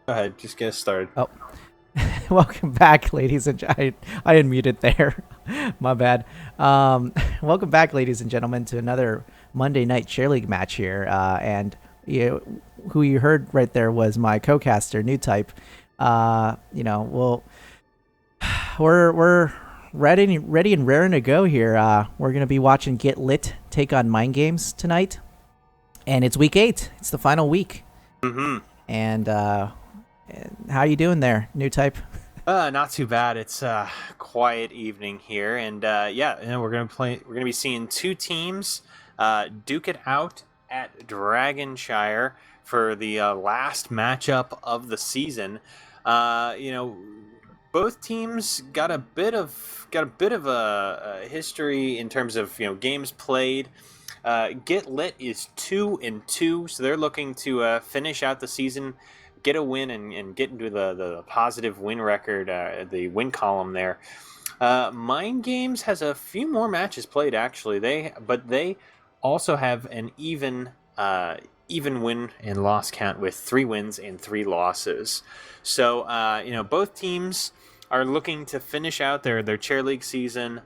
Go ahead, just get us started. Oh, welcome back, ladies and I unmuted there. My bad. Welcome back, ladies and gentlemen, to another Monday night cheerleague match here. Who you heard right there was my co-caster, New Type. Well, we're ready and raring to go here. We're gonna be watching Get Lit take on Mind Games tonight, and it's week 8. It's the final week. Mm-hmm. And how you doing there, New Type? Not too bad. It's a quiet evening here, and we're gonna play. We're gonna be seeing two teams duke it out at Dragon Shire for the last matchup of the season. Both teams got a bit of a history in terms of games played. Get Lit is 2-2, so they're looking to finish out the season, get a win, and get into the positive win record, the win column there. Mind Games has a few more matches played actually. They also have an even win and loss count with 3 wins and 3 losses. So both teams are looking to finish out their chair league season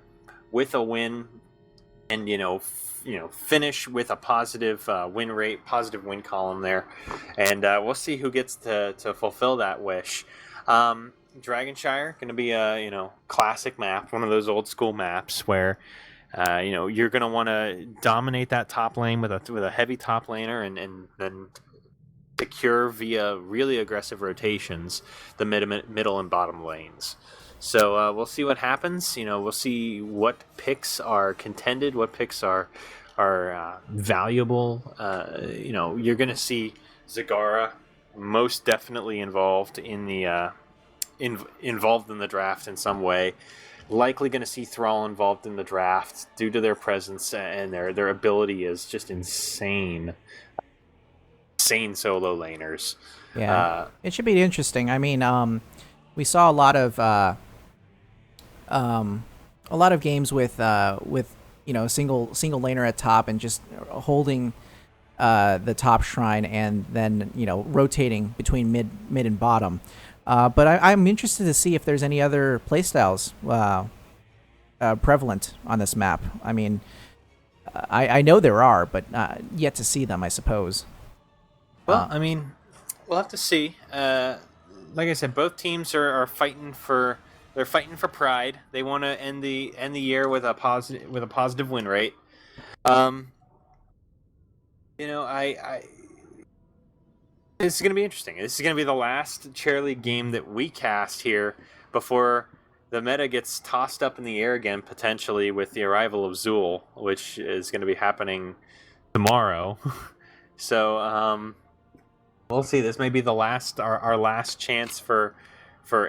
with a win, and finish with a positive win rate, positive win column there, and we'll see who gets to fulfill that wish. Dragon Shire going to be a classic map, one of those old school maps where you're going to want to dominate that top lane with a heavy top laner, and then secure via really aggressive rotations the middle and bottom lanes. So we'll see what happens. We'll see what picks are contended, what picks are valuable. You're going to see Zagara most definitely involved in the involved in the draft in some way. Likely going to see Thrall involved in the draft due to their presence, and their ability is just insane solo laners. Yeah, it should be interesting. I mean, we saw a lot of games with single laner at top and just holding the top shrine, and then rotating between mid and bottom. But I'm interested to see if there's any other playstyles prevalent on this map. I mean, I know there are, but yet to see them, I suppose. Well, I mean, we'll have to see. Like I said, both teams are fighting for pride. They want to end the year with a positive win rate. This is going to be interesting. This is going to be the last chair league game that we cast here before the meta gets tossed up in the air again, potentially with the arrival of Zool, which is going to be happening tomorrow. So we'll see. This may be the our last chance for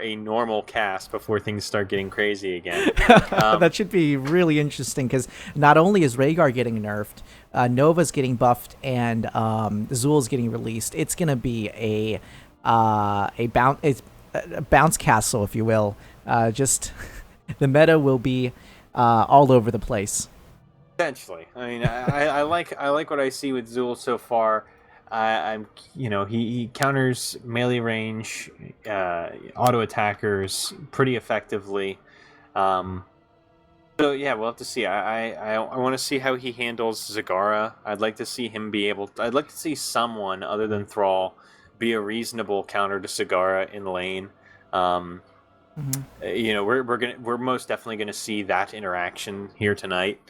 a normal cast before things start getting crazy again. That should be really interesting, because not only is Rhaegar getting nerfed, Nova's getting buffed, and Zool's getting released. It's gonna be a bounce castle, if you will. Just the meta will be all over the place. Potentially. I mean, I like what I see with Zool so far. He counters melee range auto attackers pretty effectively. So yeah, we'll have to see. I want to see how he handles Zagara. I'd like to see him I'd like to see someone other than Thrall be a reasonable counter to Zagara in lane. We're most definitely gonna see that interaction here tonight.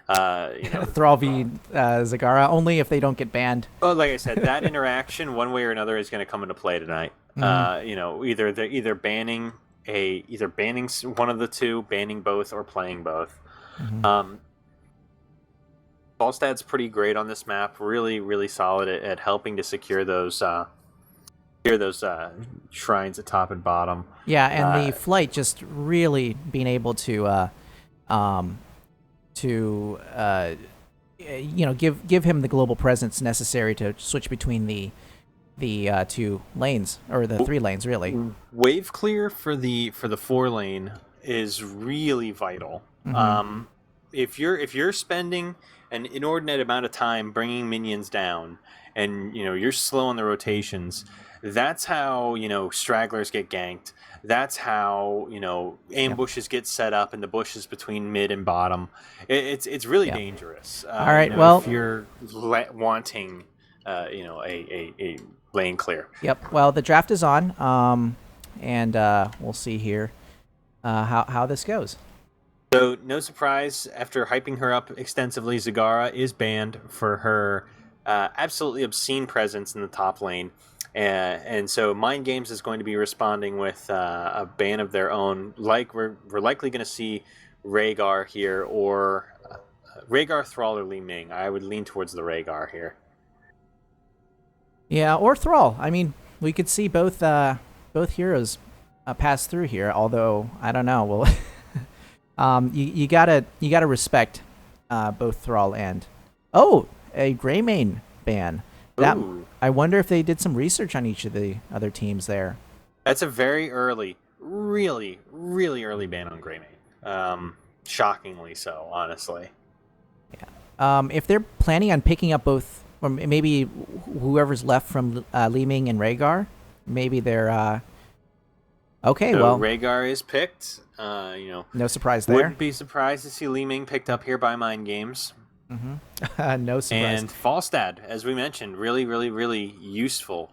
Thrall v Zagara, only if they don't get banned. Well, like I said, that interaction, one way or another, is going to come into play tonight. Either banning one of the two, banning both, or playing both. Falstad's pretty great on this map. Really, really solid at helping to secure those shrines at top and bottom. Yeah, and the flight just really being able to give him the global presence necessary to switch between the 2 lanes, or the 3 lanes, really. Wave clear for the 4 lane is really vital. If you're spending an inordinate amount of time bringing minions down, and you're slow on the rotations, That's how, stragglers get ganked. That's how, Yep. ambushes get set up in the bushes between mid and bottom. It's really Yep. dangerous. All right. Well. If you're wanting, a lane clear. Yep. Well, the draft is on. And we'll see here how this goes. So, no surprise, after hyping her up extensively, Zagara is banned for her absolutely obscene presence in the top lane. And so Mind Games is going to be responding with a ban of their own. Like we're likely going to see Rhaegar here, or Rhaegar, Thrall, or Li Ming. I would lean towards the Rhaegar here. Yeah, or Thrall. I mean, we could see both heroes pass through here. Although I don't know. Well, you gotta respect both Thrall and a Greymane ban. That Ooh. I wonder if they did some research on each of the other teams there. That's a very early, really, really early ban on Greymane. Shockingly so, honestly. If they're planning on picking up both, or maybe whoever's left from Li Ming and Rhaegar, maybe they're okay. So well, Rhaegar is picked. No surprise there. Wouldn't be surprised to see Li Ming picked up here by Mind Games. No surprise. And Falstad, as we mentioned, really, really, really useful.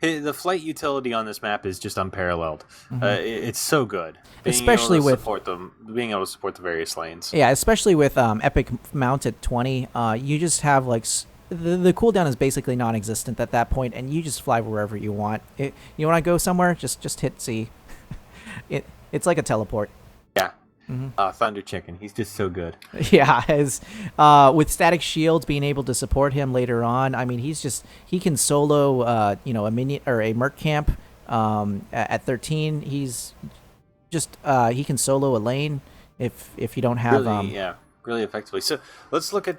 The flight utility on this map is just unparalleled. It's so good, Especially with being able to support the various lanes. Yeah, especially with Epic Mount at 20, you just have like the cooldown is basically non-existent at that point, and you just fly wherever you want. You want to go somewhere, just hit C. It's like a teleport. Yeah. Thunder Chicken, he's just so good. Yeah, with Static Shields being able to support him later on, I mean, he can solo, a minion or a Merc camp. At 13, he's just he can solo a lane if you don't have really effectively. So let's look at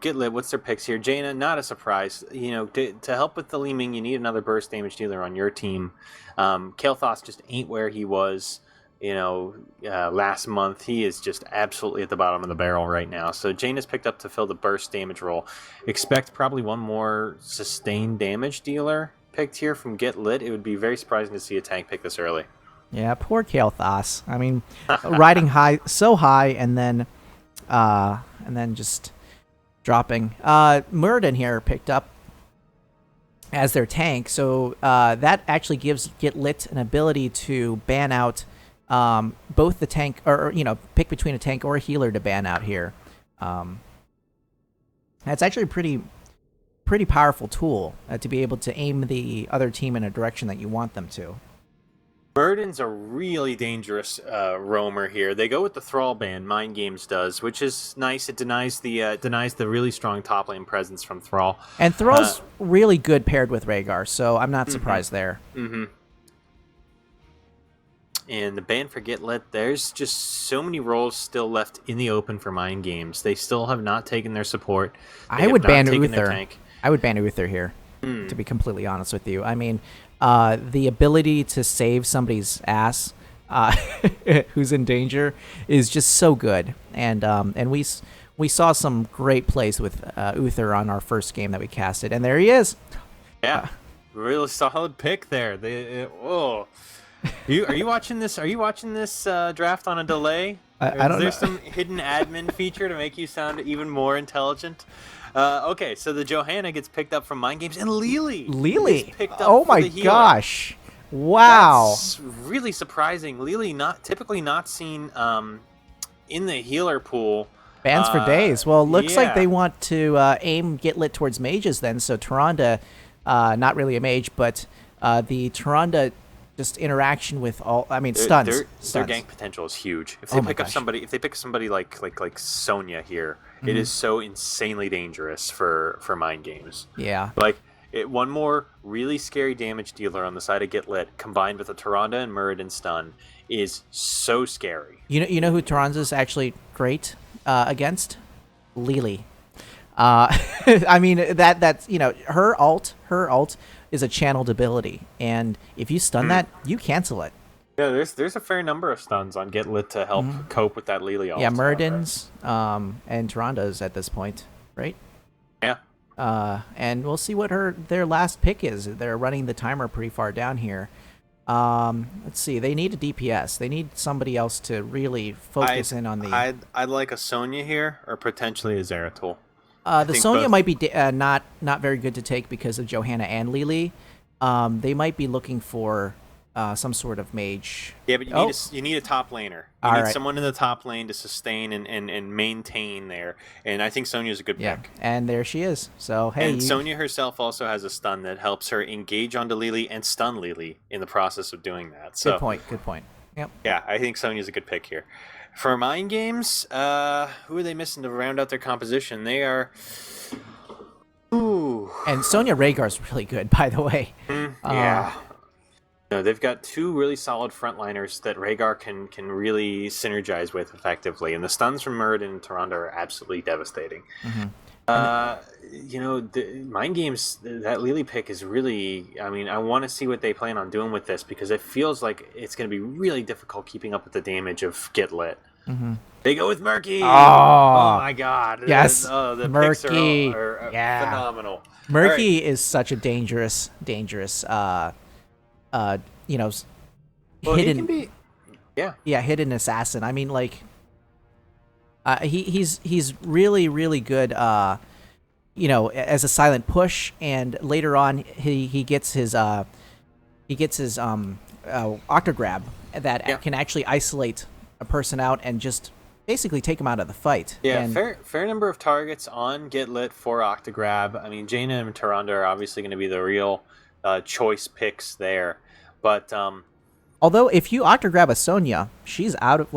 Get Lit. What's their picks here? Jaina, not a surprise. To help with the Li Ming, you need another burst damage dealer on your team. Kael'thas just ain't where he was. Last month. He is just absolutely at the bottom of the barrel right now. So Jaina's picked up to fill the burst damage role. Expect probably one more sustained damage dealer picked here from Get Lit. It would be very surprising to see a tank pick this early. Yeah, poor Kael'thas. I mean, riding so high and then just dropping. Muradin here picked up as their tank, so that actually gives Get Lit an ability to ban out both the tank, or pick between a tank or a healer to ban out here. That's actually a pretty powerful tool to be able to aim the other team in a direction that you want them to. Muradin's a really dangerous roamer here. They go with the Thrall ban, Mind Games does, which is nice. It denies the really strong top lane presence from Thrall. And Thrall's really good paired with Rhaegar, so I'm not surprised there. And the ban for Get Lit, there's just so many roles still left in the open for Mind Games. They still have not taken their support. I would ban Uther. I would ban Uther here, to be completely honest with you. I mean, the ability to save somebody's ass who's in danger is just so good. And we saw some great plays with Uther on our first game that we casted, and there he is. Yeah, really solid pick there. Are you watching this? Are you watching this draft on a delay? I don't know. Is there some hidden admin feature to make you sound even more intelligent? Okay, so the Johanna gets picked up from Mind Games, and Lily is picked up oh for my the healer. gosh! Wow, that's really surprising. Lily typically not seen in the healer pool. Bans for days. Well, it looks like they want to aim Get Lit towards mages then. So Tyrande, not really a mage, but the Tyrande just interaction with all. I mean, stuns. Their gank potential is huge. If they pick somebody like Sonya here, it is so insanely dangerous for Mind Games. Yeah. One more really scary damage dealer on the side of Get Lit, combined with a Tyrande and Muradin stun, is so scary. You know who Tyrande's actually great against? Lily. I mean that's her ult is a channeled ability, and if you stun that, you cancel it. Yeah, there's a fair number of stuns on Get Lit to help cope with that Lily ult. Yeah, Muradin's and Tyrande's at this point, right? Yeah, And we'll see what their last pick is. They're running the timer pretty far down here. Let's see. They need a DPS. They need somebody else to really focus in on the. I'd like a Sonya here, or potentially a Zeratul. The Sonya might be not very good to take because of Johanna and Lily. They might be looking for some sort of mage. Yeah, but you need a top laner. You need someone in the top lane to sustain and maintain there. And I think Sonya's a good pick. And there she is. So hey, and Sonya herself also has a stun that helps her engage onto Lily and stun Lily in the process of doing that. So Good point. Yep. Yeah, I think Sonya's a good pick here. For mind games, who are they missing to round out their composition? They are. Ooh. And Sonya Rhaegar's really good, by the way. Yeah. No, they've got two really solid frontliners that Rhaegar can really synergize with effectively, and the stuns from Muradin and Tyrande are absolutely devastating. The mind games, that Lily pick is really. I mean, I want to see what they plan on doing with this because it feels like it's going to be really difficult keeping up with the damage of Get Lit. They go with Murky. Oh my God! Yes, the Murky picks are phenomenal. Murky is such a dangerous. Hidden. He can be, hidden assassin. I mean, like, he's really really good. As a silent push, and later on he gets his octograb that can actually isolate a person out and just basically take him out of the fight. Yeah, fair number of targets on Get Lit for octograb. I mean, Jaina and Tyrande are obviously going to be the real choice picks there. But although if you octograb a Sonya, she's out of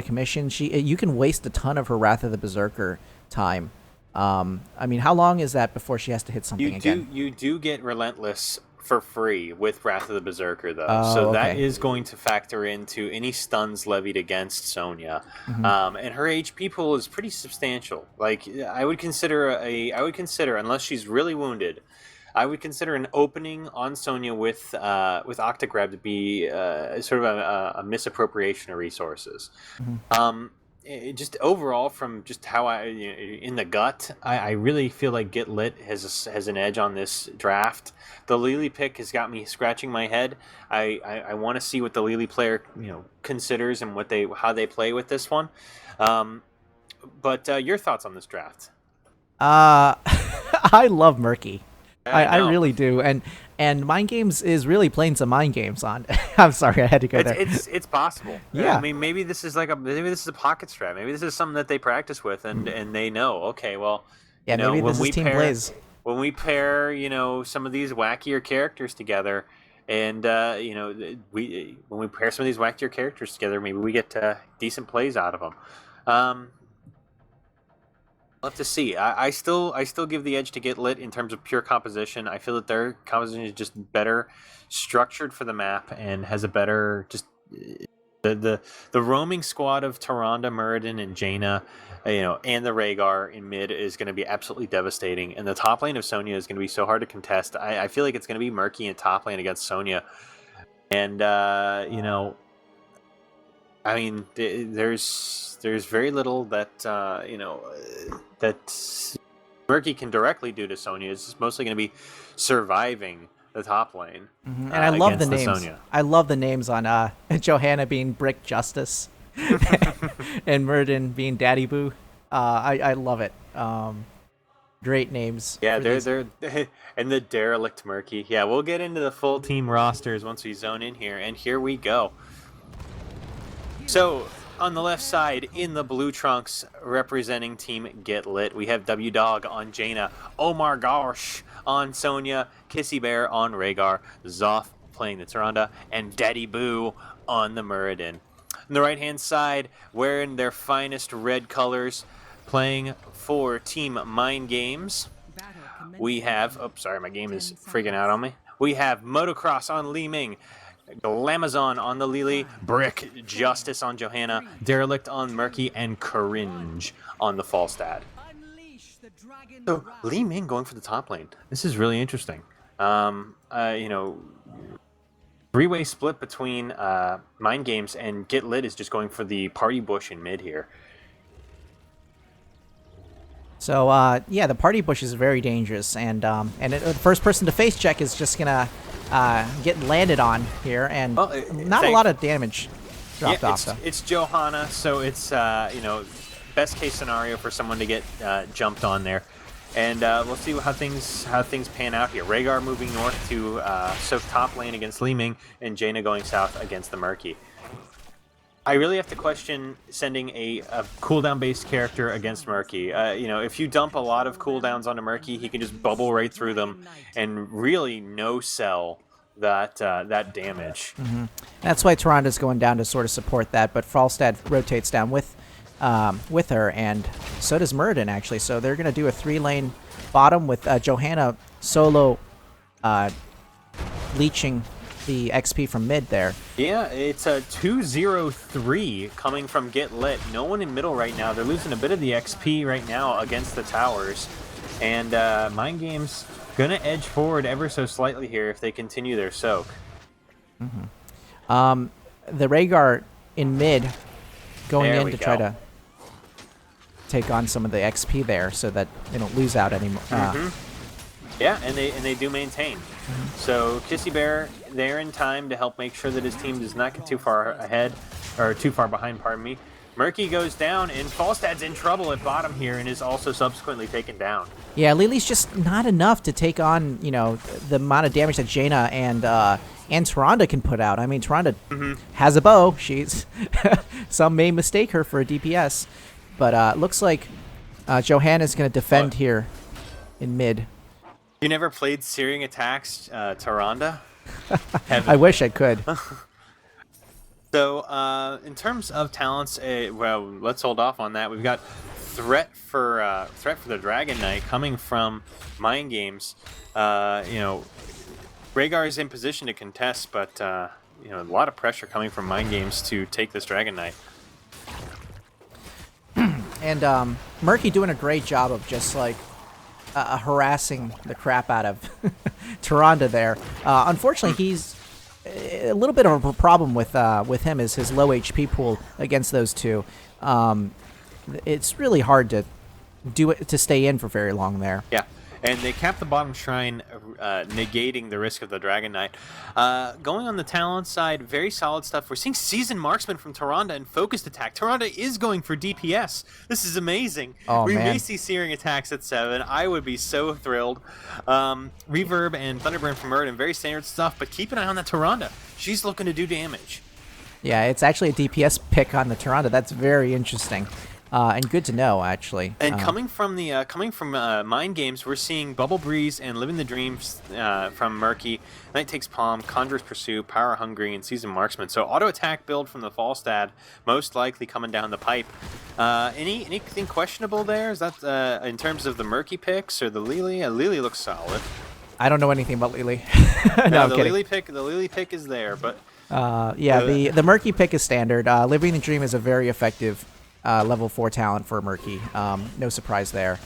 commission. You can waste a ton of her Wrath of the Berserker time. I mean, how long is that before she has to hit something again? You do get Relentless for free with Wrath of the Berserker, though. That is going to factor into any stuns levied against Sonya. And her HP pool is pretty substantial. Like, I would consider, unless she's really wounded, I would consider an opening on Sonya with Octograb to be sort of a misappropriation of resources. Just overall, from just how in the gut, I really feel like Get Lit has an edge on this draft. The Lily pick has got me scratching my head. I want to see what the Lily player considers and how they play with this one. But your thoughts on this draft? I love Murky. I really do, and Mind Games is really playing some mind games on. I'm sorry, I had to go there. It's possible. Yeah, I mean, maybe this is a pocket strat. Maybe this is something that they practice with, and they know. Okay, well, maybe this is team plays. When we pair, some of these wackier characters together, and when we pair some of these wackier characters together, maybe we get decent plays out of them. I'll have to see. I still give the edge to Get Lit in terms of pure composition. I feel that their composition is just better structured for the map and has a better the roaming squad of Tyrande, Muradin, and Jaina, and the Rhaegar in mid is going to be absolutely devastating. And the top lane of Sonya is going to be so hard to contest. I feel like it's going to be murky in top lane against Sonya, and I mean, there's very little that that Murky can directly do to Sonya. It's mostly going to be surviving the top lane. And I love the names. Sonya. I love the names on Johanna being Brick Justice and Muradin being Daddy Boo. I love it. Great names. Yeah, they're and the Derelict Murky. Yeah, we'll get into the full team rosters once we zone in here, and here we go. So, on the left side, in the blue trunks, representing Team Get Lit, we have W-Dog on Jaina, Omar Garsh on Sonya, Kissy Bear on Rhaegar, Zoth playing the Tyrande, and Daddy Boo on the Muradin. On the right-hand side, wearing their finest red colors, playing for Team Mind Games, we have... Oh, sorry, my game is freaking out on me. We have Motocross on Li Ming, Glamazon on the Lily, Brick Justice on Johanna, Derelict on Murky, and Cringe on the Falstad. So Li Ming going for the top lane. This is really interesting. Three-way split between Mind Games and Get Lit is just going for the party bush in mid here. So yeah, the party bush is very dangerous, and the first person to face check is just gonna get landed on here, and Well, not a lot of damage dropped off. It's Johanna, so it's best case scenario for someone to get jumped on there, and we'll see how things pan out here. Rhaegar moving north to soak top lane against Li Ming, and Jaina going south against the Murky. I really have to question sending a cooldown-based character against Murky. If you dump a lot of cooldowns onto Murky, he can just bubble right through them and really no-sell that damage. Mm-hmm. That's why Tyrannda's going down to sort of support that, but Falstad rotates down with her, and so does Muradin, actually. So they're going to do a 3-lane bottom with Johanna solo leeching the XP from mid there. Yeah, it's a 2-0-3 coming from Get Lit. No one in middle right now. They're losing a bit of the XP right now against the towers. And Mind Games going to edge forward ever so slightly here if they continue their soak. Mm-hmm. The Rhaegar in mid going in to try to take on some of the XP there so that they don't lose out anymore. Yeah, and they do maintain. So Kissy Bear there in time to help make sure that his team does not get too far ahead, or too far behind, pardon me. Murky goes down, and Falstad's in trouble at bottom here and is also subsequently taken down. Yeah, Lily's just not enough to take on, the amount of damage that Jaina and Tyrannda can put out. I mean, Tyrannda has a bow. She's some may mistake her for a DPS, but looks like Johanna's going to defend here in mid. You never played Searing Attacks, Tyrannda? I wish I could. So, in terms of talents, well, let's hold off on that. We've got threat for the Dragon Knight coming from Mind Games. Rhaegar is in position to contest, but a lot of pressure coming from Mind Games to take this Dragon Knight. And Murky doing a great job of just like harassing the crap out of Tyrannda there. Unfortunately, he's a little bit of a problem with him is his low HP pool against those two. It's really hard to stay in for very long there. Yeah. And they cap the bottom shrine, negating the risk of the Dragon Knight. Going on the talent side, very solid stuff. We're seeing Seasoned Marksman from Tyrannda and Focused Attack. Tyrannda is going for DPS. This is amazing. We may see Searing Attacks at 7. I would be so thrilled. Reverb and Thunderburn from Muradin, very standard stuff, but keep an eye on that Tyrannda. She's looking to do damage. Yeah, it's actually a DPS pick on the Tyrannda. That's very interesting. And good to know, actually. And coming from Mind Games, we're seeing Bubble Breeze and Living the Dreams from Murky. Night Takes Palm, Conjurer's Pursuit, Power Hungry, and Seasoned Marksman. So auto attack build from the Falstad, most likely coming down the pipe. Anything questionable there? Is that in terms of the Murky picks or the Lily? Lily looks solid. I don't know anything about Lily. No, the Lily pick is there, but the Murky pick is standard. Living the Dream is a very effective level 4 talent for Murky. No surprise there.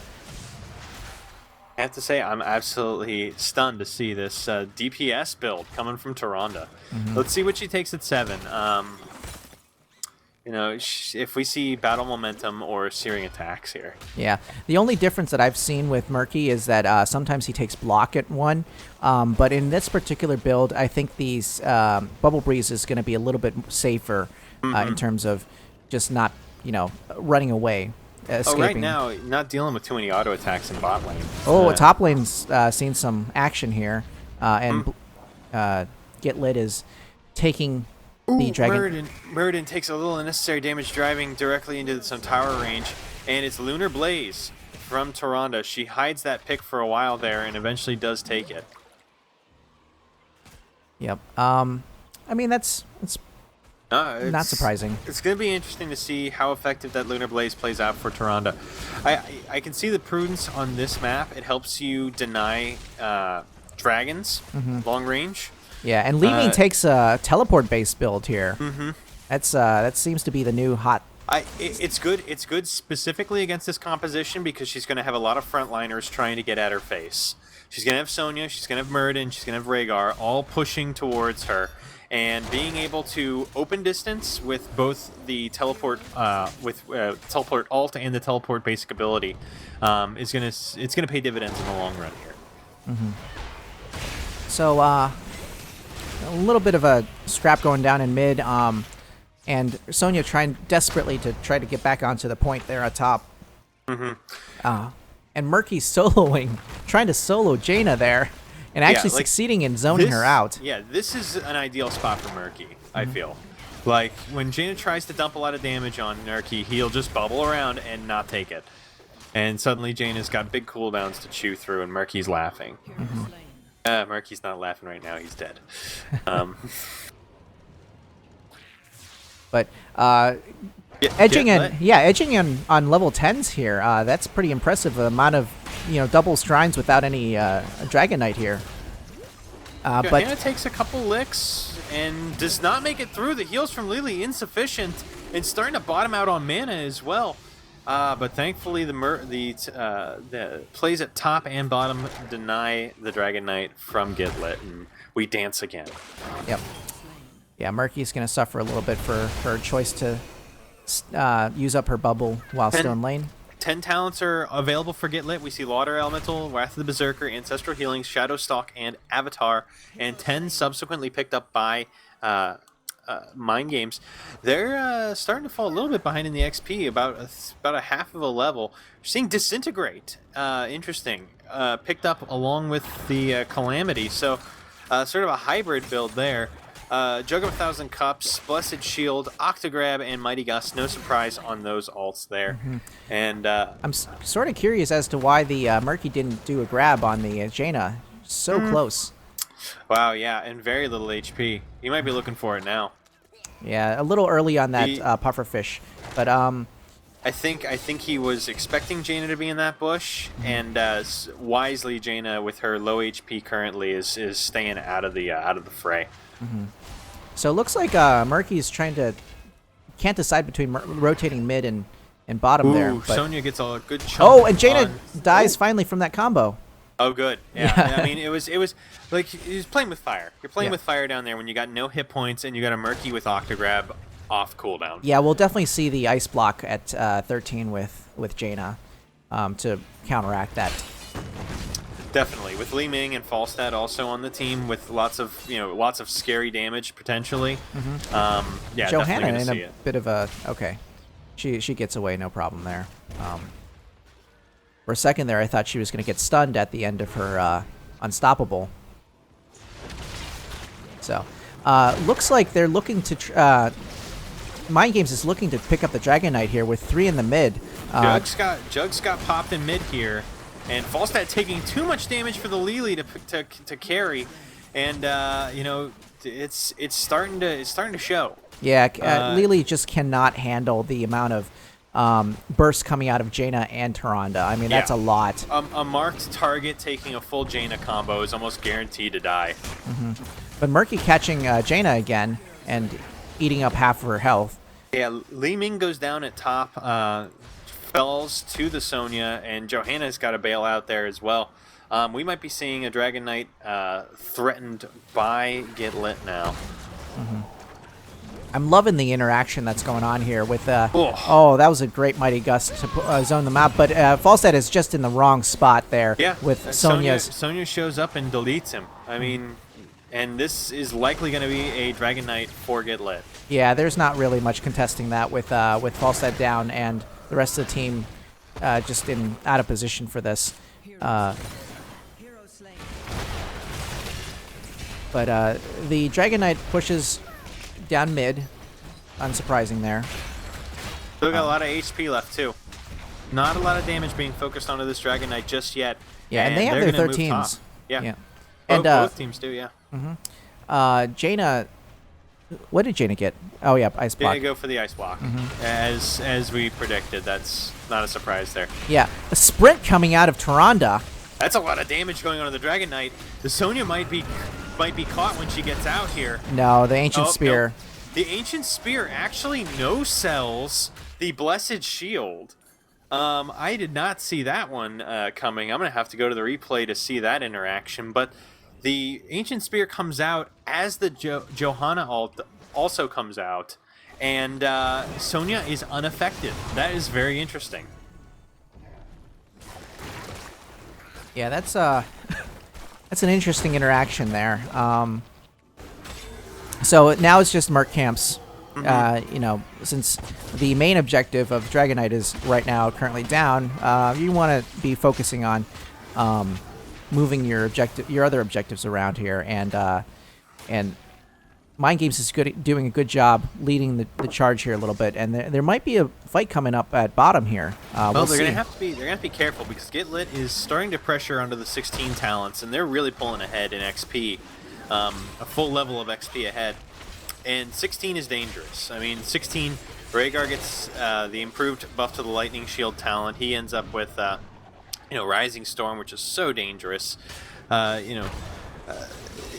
I have to say, I'm absolutely stunned to see this DPS build coming from Tyrannda. Let's see what she takes at 7. If we see battle momentum or Searing Attacks here. Yeah. The only difference that I've seen with Murky is that sometimes he takes block at 1. But in this particular build, I think these Bubble Breeze is going to be a little bit safer in terms of just not running away, escaping. Right now, not dealing with too many auto attacks in bot lane. Top lane's seen some action here, and Get Lit is taking the Dragon. Muradin takes a little unnecessary damage driving directly into some tower range, and it's Lunar Blaze from Tyrannda. She hides that pick for a while there and eventually does take it. Yep. I mean, that's not surprising. It's going to be interesting to see how effective that Lunar Blaze plays out for Tyrannda. I can see the prudence on this map. It helps you deny dragons long range. Yeah, and Li Ming takes a teleport-based build here. That seems to be the new hot. It's good. It's good specifically against this composition because she's going to have a lot of frontliners trying to get at her face. She's going to have Sonya, she's going to have Muradin, she's going to have Rhaegar, all pushing towards her. and being able to open distance with both the teleport teleport alt and the teleport basic ability it's gonna pay dividends in the long run here. So a little bit of a scrap going down in mid, and Sonya trying desperately to try to get back onto the point there at top. And Murky soloing, trying to solo Jaina there, and actually succeeding in zoning her out. Yeah, this is an ideal spot for Murky, I feel. Like, when Jaina tries to dump a lot of damage on Murky, he'll just bubble around and not take it. And suddenly Jaina's got big cooldowns to chew through, and Murky's laughing. Murky's not laughing right now, he's dead. But edging on level 10s here. That's pretty impressive amount of double shrines without any Dragon Knight here. But Hannah takes a couple licks and does not make it through. The heals from Lily insufficient and starting to bottom out on mana as well. But thankfully the plays at top and bottom deny the Dragon Knight from Gitlet, and we dance again. Yep. Yeah, Murky's going to suffer a little bit for her choice to use up her bubble while still in lane. 10 talents are available for Gitlet. We see Water Elemental, Wrath of the Berserker, Ancestral Healing, Shadow Stalk, and Avatar, and 10 subsequently picked up by Mind Games. They're starting to fall a little bit behind in the XP, about a half of a level. We're seeing Disintegrate, interesting, picked up along with the Calamity, so sort of a hybrid build there. Jug of 1,000 Cups, Blessed Shield, Octograb, and Mighty Gust. No surprise on those alts there. And I'm sort of curious as to why the Murky didn't do a grab on the Jaina. So close. Wow, yeah, and very little HP. You might be looking for it now. Yeah, a little early on that pufferfish, but I think he was expecting Jaina to be in that bush, and wisely Jaina, with her low HP currently, is staying out of the fray. So it looks like Murky's can't decide between rotating mid and bottom there. But Sonya gets a good chunk. Oh, and Jaina dies finally from that combo. Oh, good. Yeah. I mean, it was like he was playing with fire. You're playing with fire down there when you got no hit points and you got a Murky with Octograb off cooldown. Yeah, we'll definitely see the ice block at 13 with Jaina to counteract that. Definitely, with Li Ming and Falstad also on the team, with lots of scary damage potentially. Yeah, Johanna in see a bit of a she gets away, no problem there. For a second there, I thought she was going to get stunned at the end of her unstoppable. So, looks like they're looking to. Mind Games is looking to pick up the Dragon Knight here with 3 in the mid. Jugs got popped in mid here. And Falstad taking too much damage for the Lily to carry, and it's starting to show. Yeah, Lily just cannot handle the amount of bursts coming out of Jaina and Tyrande. I mean, that's a lot. A marked target taking a full Jaina combo is almost guaranteed to die. But Murky catching Jaina again and eating up half of her health. Yeah, Li Ming goes down at top. Falls to the Sonya, and Johanna's got to bail out there as well. We might be seeing a Dragon Knight threatened by Gitlet now. I'm loving the interaction that's going on here with that was a great Mighty Gust to zone them out, but Falstad is just in the wrong spot there. Yeah, with Sonya's. Sonya shows up and deletes him. I mean, and this is likely going to be a Dragon Knight for Gitlet. Yeah, there's not really much contesting that with Falstad down and the rest of the team just out of position for this. But the Dragon Knight pushes down mid. Unsurprising there. Still got a lot of HP left, too. Not a lot of damage being focused onto this Dragon Knight just yet. Yeah, and they have their 13s. Yeah. And both teams do, yeah. Jaina... What did Jaina get? Oh, yeah, ice block. Jaina go for the ice block. As we predicted. That's not a surprise there. Yeah. A sprint coming out of Tyrande. That's a lot of damage going on to the Dragon Knight. The Sonya might be caught when she gets out here. No, the Ancient Spear. No. The Ancient Spear actually no-sells the Blessed Shield. I did not see that one coming. I'm going to have to go to the replay to see that interaction. But The Ancient Spear comes out as the Johanna ult also comes out, and Sonya is unaffected. That is very interesting. Yeah, that's that's an interesting interaction there. So now it's just Merc camps. You know, since the main objective of Dragon Knight is right now currently down, you want to be focusing on moving your other objectives around here, and Mind Games is doing a good job leading the charge here a little bit, and there might be a fight coming up at bottom here. Well, they're gonna have to be careful because Get Lit is starting to pressure onto the 16 talents, and they're really pulling ahead in XP, a full level of XP ahead. And 16 is dangerous. I mean, 16, Rhaegar gets the improved buff to the Lightning Shield talent. He ends up with, you know, Rising Storm, which is so dangerous. You know,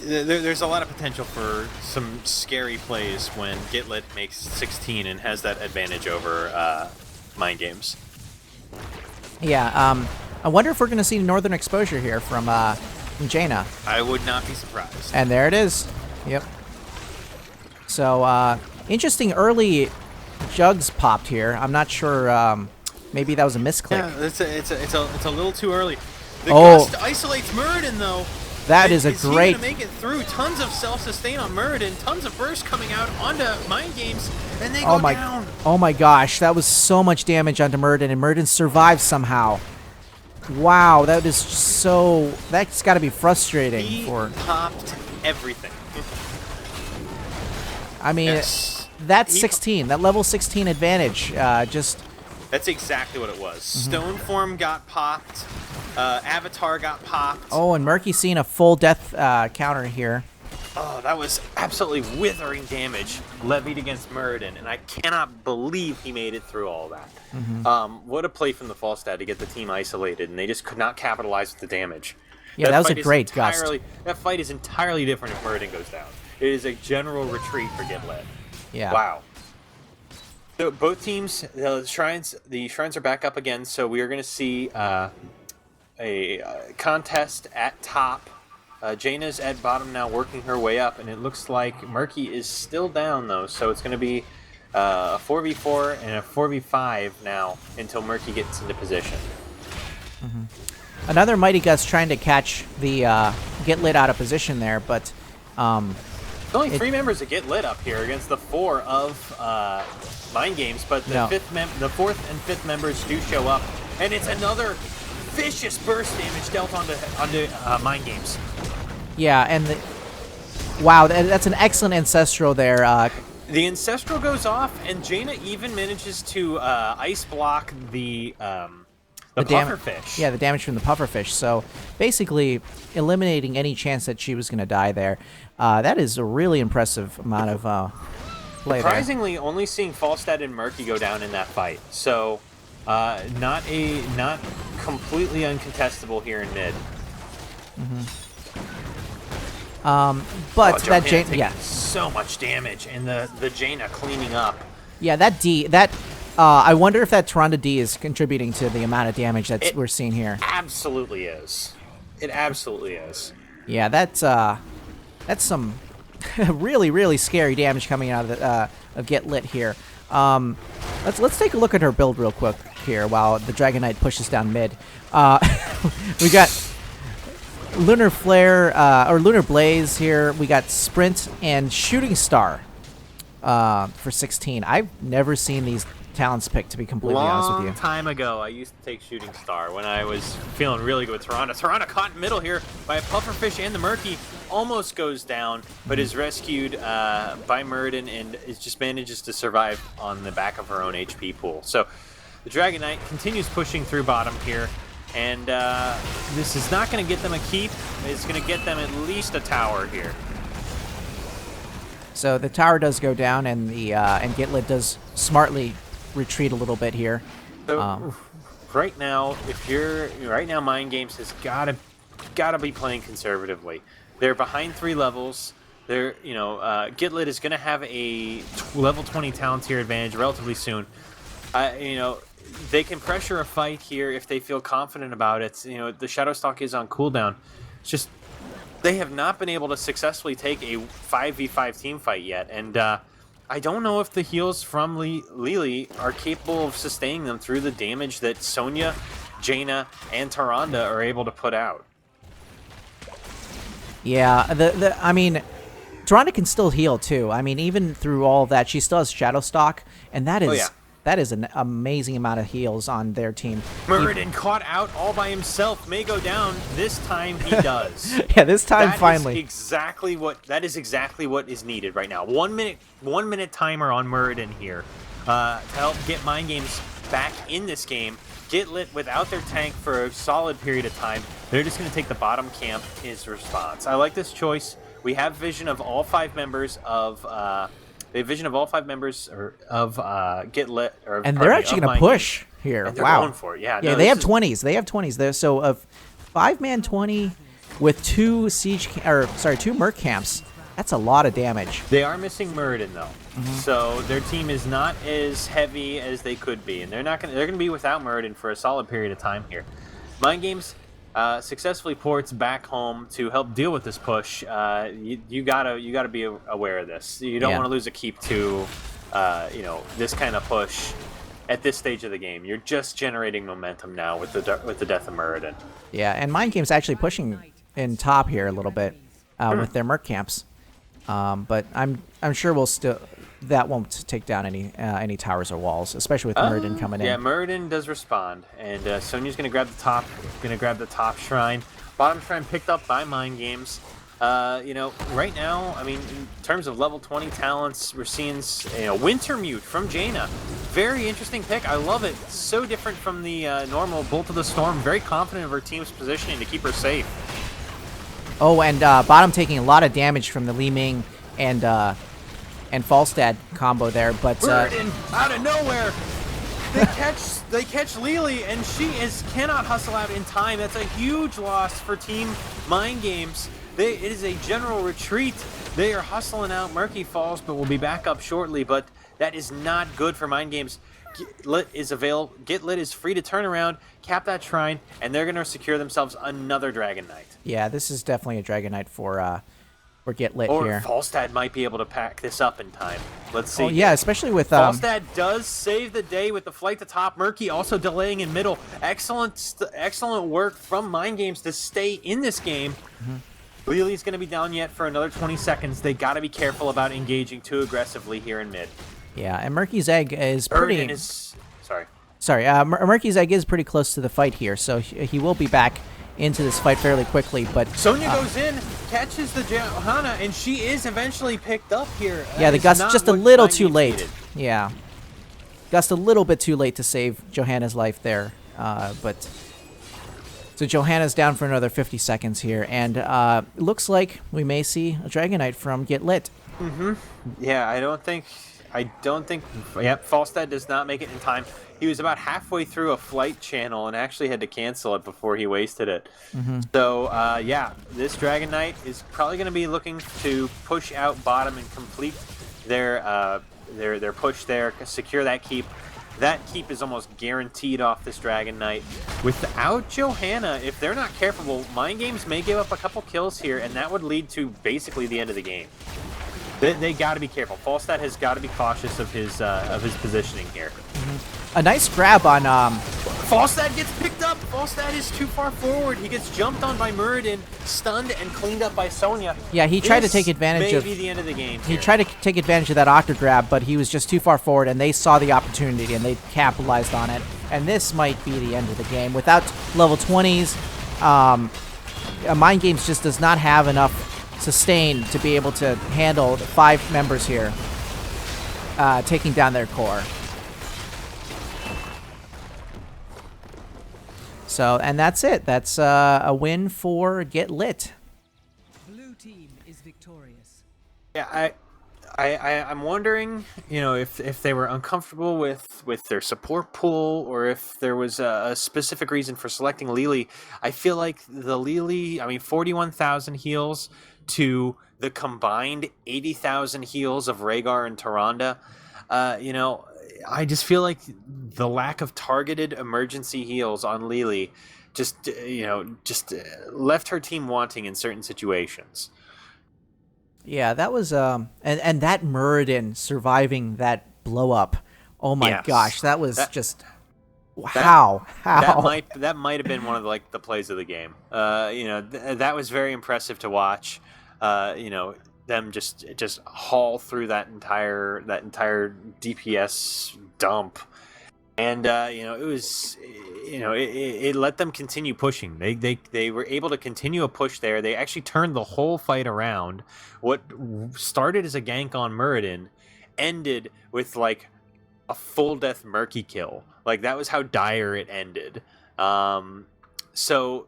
there's a lot of potential for some scary plays when Get Lit makes 16 and has that advantage over Mind Games. Yeah, I wonder if we're going to see Northern Exposure here from Jaina. I would not be surprised. And there it is. Yep. So, interesting early jugs popped here. I'm not sure, maybe that was a misclick. Yeah, it's a little too early. The Oh. Gust isolates Muradin, though. That is a Is great... he gonna make it through? Tons of self-sustain on Muradin, tons of burst coming out onto Mind Games, and they go down. Oh my gosh, that was so much damage onto Muradin, and Muradin survived somehow. Wow, that is so... That's got to be frustrating. He popped everything. I mean, Yes. that's 16. That level 16 advantage, just... That's exactly what it was. Stone Form got popped. Avatar got popped. Oh, and Murky seeing a full death counter here. Oh, that was absolutely withering damage levied against Muradin, and I cannot believe he made it through all that. What a play from the Falstad to get the team isolated, and they just could not capitalize with the damage. Yeah, that was a fight is great Gust. That fight is entirely different if Muradin goes down. It is a general retreat for Get Lit. Yeah. Wow. So both teams, the shrines are back up again. So we are going to see a contest at top. Jaina's at bottom now, working her way up, and it looks like Murky is still down though. So it's going to be a 4v4 and a 4v5 now until Murky gets into position. Another Mighty Gust trying to catch the Get Lit out of position there, but There's only 3 members that Get Lit up here against the 4 of Mind Games, but the the 4th and 5th members do show up, and it's another vicious burst damage dealt onto Mind Games. yeah, and wow, that's an excellent Ancestral there. The Ancestral goes off, and Jaina even manages to ice block the pufferfish. Yeah, the damage from the pufferfish. So basically eliminating any chance that she was going to die there. That is a really impressive amount of play there. Surprisingly, only seeing Falstad and Murky go down in that fight. So not completely uncontestable here in mid. But that Jaina, so much damage, and the Jaina cleaning up. Yeah, that I wonder if that Tyrande D is contributing to the amount of damage that we're seeing here. Absolutely is. It absolutely is. Yeah, that's some really, really scary damage coming out of Get Lit here. Let's take a look at her build real quick here while the Dragon Knight pushes down mid. We got Lunar Flare or Lunar Blaze here. We got Sprint and Shooting Star for 16. I've never seen these talents picked, to be completely honest with you. Long time ago, I used to take Shooting Star when I was feeling really good with Tyrande. Tyrande caught in middle here by a Pufferfish and the Murky. Almost goes down, but is rescued by Muradin and just manages to survive on the back of her own HP pool. So the Dragon Knight continues pushing through bottom here, and this is not going to get them a keep. It's going to get them at least a tower here. So the tower does go down, and the and Get Lit does smartly retreat a little bit here. So right now, Mind Games has gotta be playing conservatively. They're behind 3 levels. They're Get Lit is gonna have a level 20 talent tier advantage relatively soon. They can pressure a fight here if they feel confident about it. The Shadowstalk is on cooldown. It's just they have not been able to successfully take a 5v5 team fight yet, and I don't know if the heals from Lily are capable of sustaining them through the damage that Sonya, Jaina, and Tyrande are able to put out. Yeah, I mean, Tyrande can still heal too. I mean, even through all of that, she still has Shadow Stalk, and that is that is an amazing amount of heals on their team. Muradin caught out all by himself. May go down. This time he does. Yeah, this time that finally. That is exactly what is needed right now. 1 minute timer on Muradin here to help get Mind Games back in this game. Get Lit without their tank for a solid period of time. They're just going to take the bottom camp as response. I like this choice. We have vision of all 5 members of Get Lit, and they're actually going to push here. And they're wow, going for it. Yeah, yeah, they have 20s. They have 20s there. So a 5-man 20 with 2 2 Merc camps. That's a lot of damage. They are missing Muradin though, so their team is not as heavy as they could be, and they're going to be without Muradin for a solid period of time here. Mind Games successfully ports back home to help deal with this push. You gotta be aware of this. You don't want to lose a keep to this kind of push at this stage of the game. You're just generating momentum now with the death of Muradin. Yeah, and Mind Game's actually pushing in top here a little bit with their Merc camps. But I'm sure that won't take down any towers or walls, especially with Muradin coming in. Yeah, Muradin does respond, and Sonya's gonna grab the top shrine. Bottom shrine picked up by Mind Games. Right now, I mean, in terms of level 20 talents, we're seeing Wintermute from Jaina. Very interesting pick. I love it. So different from the normal Bolt of the Storm. Very confident of her team's positioning to keep her safe. Oh, and bottom taking a lot of damage from the Li Ming and Falstad combo there, but Muradin out of nowhere. They catch Lily, and she cannot hustle out in time. That's a huge loss for Team Mind Games. It is a general retreat. They are hustling out Murky Falls, but will be back up shortly. But that is not good for Mind Games. Get Lit is free to turn around, cap that shrine, and they're going to secure themselves another Dragon Knight. Yeah, this is definitely a Dragon Knight for Get Lit or here. Or Falstad might be able to pack this up in time. Let's see. Oh, yeah, especially with... Falstad does save the day with the flight to top. Murky also delaying in middle. Excellent work from Mind Games to stay in this game. Lily's going to be down yet for another 20 seconds. They got to be careful about engaging too aggressively here in mid. Yeah, and Murky's Egg is pretty... Murky's Egg is pretty close to the fight here, so he will be back into this fight fairly quickly, but... Sonya goes in, catches the Johanna, and she is eventually picked up here. Yeah, they got just a little too late. Yeah. Just a little bit too late to save Johanna's life there, but... So Johanna's down for another 50 seconds here, and looks like we may see a Dragon Knight from Get Lit. Yeah, I don't think... Yep, Falstad does not make it in time. He was about halfway through a flight channel and actually had to cancel it before he wasted it. So, yeah, this Dragon Knight is probably going to be looking to push out bottom and complete their push there, secure that keep. That keep is almost guaranteed off this Dragon Knight. Without Johanna, if they're not careful, Mind Games may give up a couple kills here, and that would lead to basically the end of the game. They got to be careful. Falstad has got to be cautious of his positioning here. A nice grab on... Falstad gets picked up. Falstad is too far forward. He gets jumped on by Muradin, stunned and cleaned up by Sonya. Yeah, he tried to take advantage of... Maybe the end of the game here. He tried to take advantage of that Octa grab, but he was just too far forward, and they saw the opportunity, and they capitalized on it. And this might be the end of the game. Without level 20s, Mind Games just does not have enough sustain to be able to handle the 5 members here taking down their core. So, and that's it. That's a win for Get Lit. Blue team is victorious. Yeah, I'm wondering, if they were uncomfortable with their support pool, or if there was a specific reason for selecting Lily. I feel like the Lily, 41,000 heals to the combined 80,000 heals of Rhaegar and Tyrande. I just feel like the lack of targeted emergency heals on Lily just left her team wanting in certain situations. Yeah, that was and that Muradin surviving that blow up. Oh my Yes. gosh, that was just That how might have been one of the plays of the game. That was very impressive to watch. Them just haul through that entire DPS dump, and it was it let them continue pushing. They were able to continue a push there. They actually turned the whole fight around. What started as a gank on Muradin ended with like a full death murky kill. Like, that was how dire it ended. So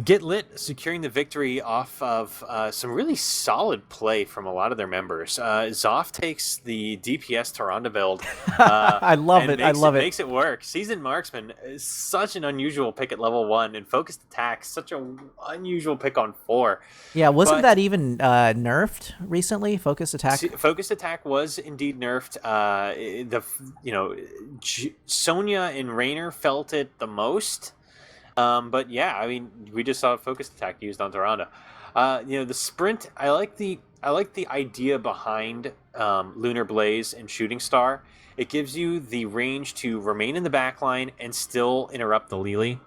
Get Lit securing the victory off of some really solid play from a lot of their members. Zoff takes the DPS Tyrande build. I love it. I love it. Makes it work. Seasoned Marksman is such an unusual pick at level 1, and Focused Attack such an unusual pick on 4. Yeah, wasn't that even nerfed recently? Focus Attack. Focused Attack was indeed nerfed. Sonya and Raynor felt it the most. But yeah, I mean, we just saw Focused Attack used on Tyrande. The sprint. I like the idea behind Lunar Blaze and Shooting Star. It gives you the range to remain in the backline and still interrupt the Lili.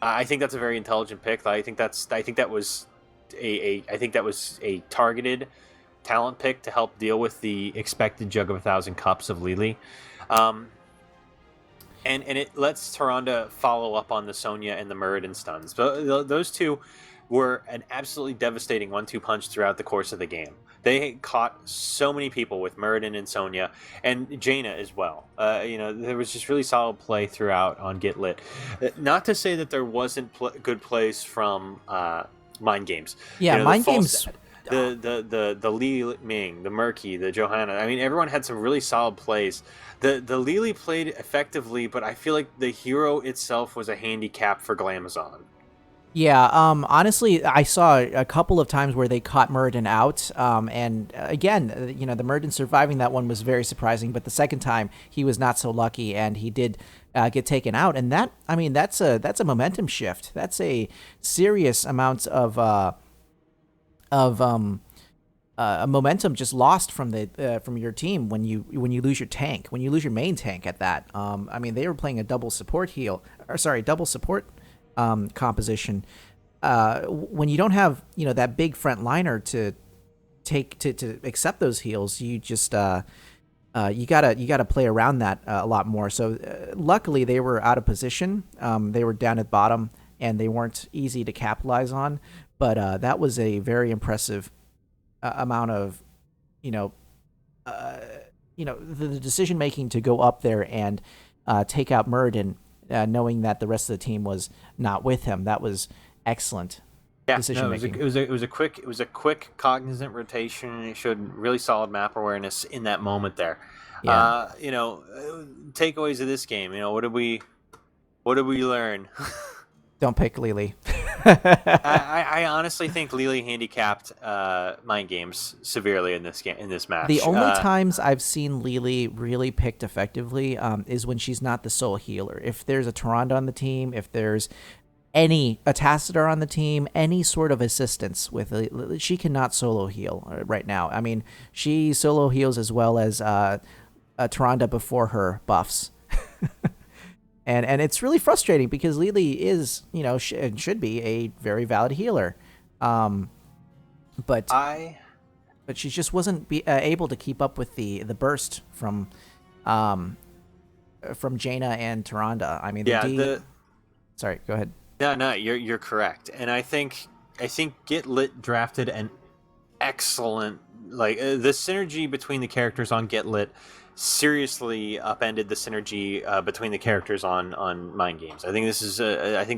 I think that's a very intelligent pick. I think that was a targeted talent pick to help deal with the expected Jug of 1,000 Cups of Lili. And it lets Tyrande follow up on the Sonya and the Muradin stuns. But those two were an absolutely devastating 1-2 punch throughout the course of the game. They caught so many people with Muradin and Sonya, and Jaina as well. There was just really solid play throughout on Get Lit. Not to say that there wasn't good plays from Mind Games. Yeah, Mind Games. The Li Ming, the Murky, the Johanna. I mean, everyone had some really solid plays. The Lili played effectively, but I feel like the hero itself was a handicap for Glamazon. Yeah, honestly, I saw a couple of times where they caught Muradin out, and again, the Muradin surviving that one was very surprising, but the second time he was not so lucky, and he did get taken out, and that's a momentum shift. That's a serious amount of momentum just lost from your team when you lose your tank, when you lose your main tank at that. They were playing a double support composition. When you don't have that big front liner to take to accept those heals, you just you gotta play around that a lot more. So luckily they were out of position. They were down at bottom and they weren't easy to capitalize on. But that was a very impressive amount of, the decision making to go up there and take out Muradin, knowing that the rest of the team was not with him. That was excellent decision making. It was a quick cognizant rotation. It showed really solid map awareness in that moment there. Yeah. Takeaways of this game. What did we learn? Don't pick Lili. I honestly think Lili handicapped Mind Games severely in this match. The only times I've seen Lili really picked effectively is when she's not the sole healer. If there's a Tyrande on the team, if there's a Tassadar on the team, any sort of assistance with she cannot solo heal right now. I mean, she solo heals as well as Tyrande before her buffs. And it's really frustrating because Lili is, should be a very valid healer, but she just wasn't able to keep up with the burst from Jaina and Tyrande. I mean, sorry, go ahead. No, you're correct, and I think Get Lit drafted an excellent the synergy between the characters on Get Lit seriously upended the synergy between the characters on Mind Games. I think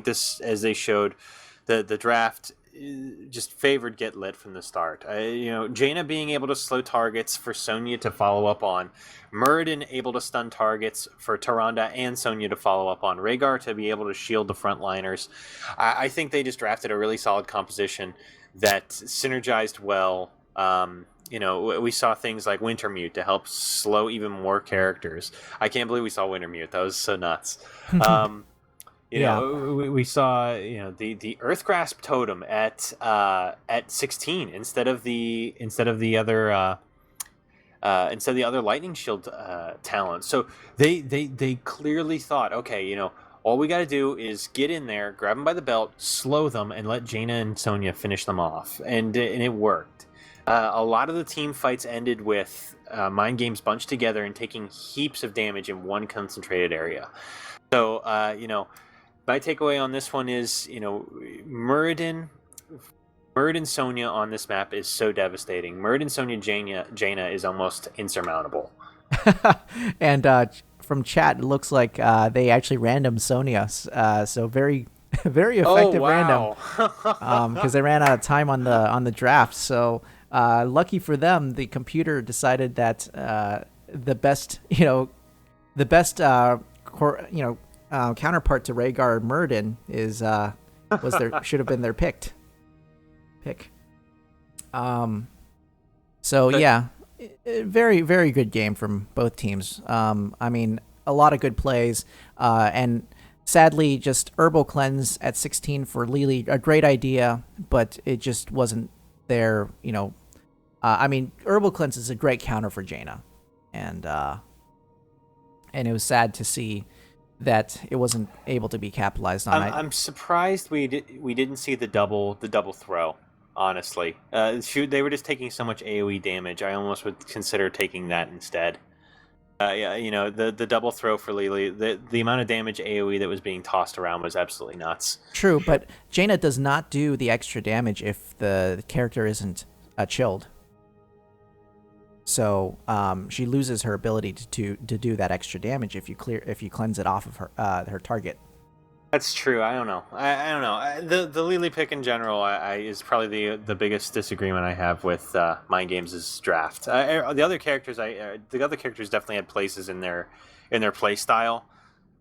this as they showed, the draft just favored Get Lit from the start. Jaina being able to slow targets for Sonya to follow up on, Muradin able to stun targets for Tyrande and Sonya to follow up on, Rhaegar to be able to shield the frontliners. I think they just drafted a really solid composition that synergized well. We saw things like Wintermute to help slow even more characters. I can't believe we saw Wintermute. That was so nuts. You Yeah. know, we saw the Earth Grasp totem at 16 instead of the other Lightning Shield talent. So they clearly thought, okay, all we got to do is get in there, grab them by the belt, slow them, and let Jaina and Sonya finish them off, and it worked. A lot of the team fights ended with Mind Games bunched together and taking heaps of damage in one concentrated area. So my takeaway on this one is Muradin Sonya on this map is so devastating. Muradin Sonya Jaina is almost insurmountable. And from chat, it looks like they actually random Sonya, so very very effective random, because they ran out of time on the draft. So lucky for them, the computer decided that the best counterpart to Rhaegar Muradin should have been their pick. So yeah, very, very good game from both teams. I mean, a lot of good plays, and sadly, just Herbal Cleanse at 16 for Lily, a great idea, but it just wasn't there. I mean, Herbal Cleanse is a great counter for Jaina, and it was sad to see that it wasn't able to be capitalized on. I'm surprised we didn't see the double throw. Honestly, they were just taking so much AOE damage. I almost would consider taking that instead. Yeah, the double throw for Lily, the amount of damage AOE that was being tossed around was absolutely nuts. True, but Jaina does not do the extra damage if the character isn't chilled. So she loses her ability to do that extra damage if you cleanse it off of her target. That's true. I don't know. I don't know. The Lily pick in general is probably the biggest disagreement I have with Mind Games' draft. The other characters definitely had places in their play style,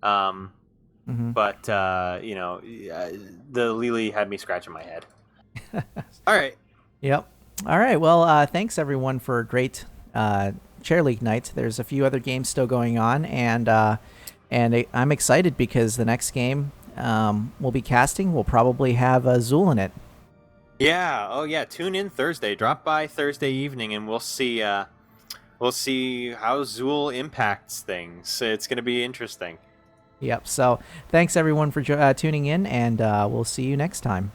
but the Lily had me scratching my head. All right. Yep. All right. Well, thanks everyone for a great Chair League night. There's a few other games still going on, and I'm excited because the next game we'll be casting will probably have Zool in it. Yeah. Oh yeah. Tune in Thursday. Drop by Thursday evening, and we'll see how Zool impacts things. It's going to be interesting. Yep. So thanks everyone for tuning in, and we'll see you next time.